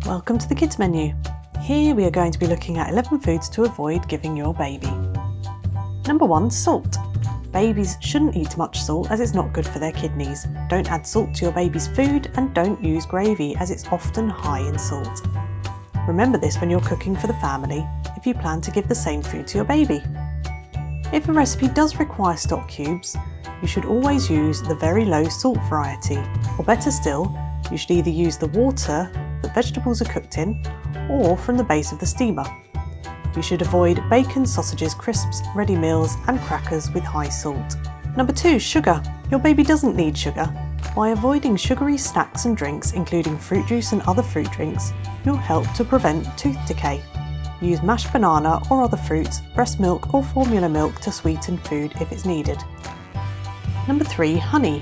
Welcome to the Kids Menu. Here we are going to be looking at 11 foods to avoid giving your baby. Number 1, salt. Babies shouldn't eat much salt as it's not good for their kidneys. Don't add salt to your baby's food and don't use gravy as it's often high in salt. Remember this when you're cooking for the family if you plan to give the same food to your baby. If a recipe does require stock cubes, you should always use the very low salt variety, or better still, you should either use the water that vegetables are cooked in or from the base of the steamer. You should avoid bacon, sausages, crisps, ready meals and crackers with high salt. Number 2, sugar. Your baby doesn't need sugar. By avoiding sugary snacks and drinks, including fruit juice and other fruit drinks, you'll help to prevent tooth decay. Use mashed banana or other fruits, breast milk or formula milk to sweeten food if it's needed. Number 3, honey.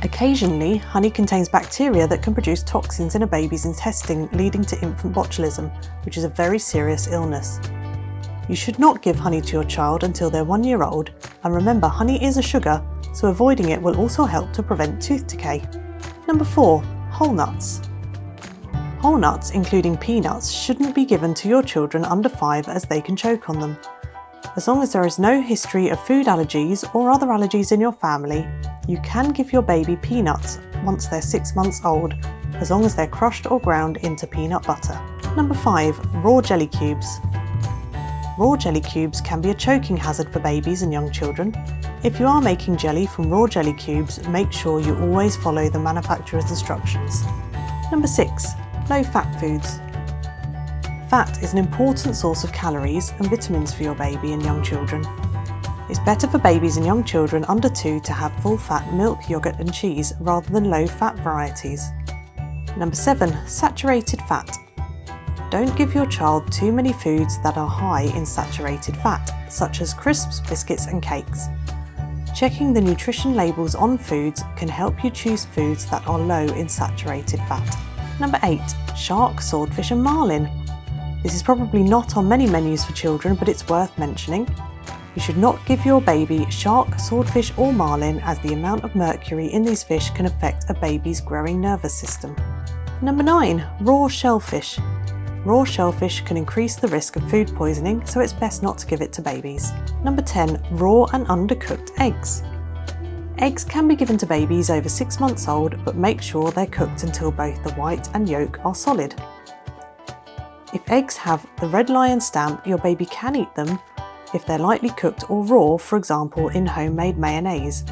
Occasionally, honey contains bacteria that can produce toxins in a baby's intestine, leading to infant botulism, which is a very serious illness. You should not give honey to your child until they're 1 year old, and remember honey is a sugar, so avoiding it will also help to prevent tooth decay. Number 4, whole nuts. Whole nuts, including peanuts, shouldn't be given to your children under 5 as they can choke on them. As long as there is no history of food allergies or other allergies in your family, you can give your baby peanuts once they're 6 months old, as long as they're crushed or ground into peanut butter. Number 5, raw jelly cubes. Raw jelly cubes can be a choking hazard for babies and young children. If you are making jelly from raw jelly cubes, make sure you always follow the manufacturer's instructions. Number 6, low-fat foods. Fat is an important source of calories and vitamins for your baby and young children. It's better for babies and young children under 2 to have full-fat milk, yogurt and cheese rather than low-fat varieties. Number 7, saturated fat. Don't give your child too many foods that are high in saturated fat, such as crisps, biscuits and cakes. Checking the nutrition labels on foods can help you choose foods that are low in saturated fat. Number 8, shark, swordfish and marlin. This is probably not on many menus for children, but it's worth mentioning. You should not give your baby shark, swordfish or marlin as the amount of mercury in these fish can affect a baby's growing nervous system. Number 9, raw shellfish. Raw shellfish can increase the risk of food poisoning, so it's best not to give it to babies. Number 10, raw and undercooked eggs. Eggs can be given to babies over 6 months old, but make sure they're cooked until both the white and yolk are solid. If eggs have the Red Lion stamp, your baby can eat them if they're lightly cooked or raw, for example in homemade mayonnaise.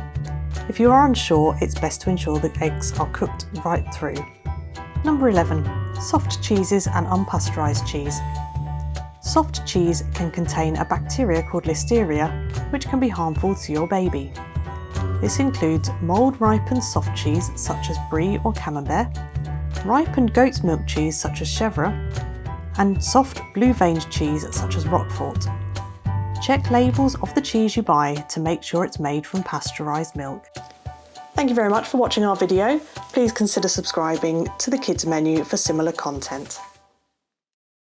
If you are unsure, it's best to ensure that eggs are cooked right through. Number 11, soft cheeses and unpasteurised cheese. Soft cheese can contain a bacteria called Listeria, which can be harmful to your baby. This includes mould-ripened soft cheese such as brie or camembert, ripened goat's milk cheese such as chèvre, and soft blue-veined cheese such as Roquefort. Check labels of the cheese you buy to make sure it's made from pasteurised milk. Thank you very much for watching our video. Please consider subscribing to the Kids Menu for similar content.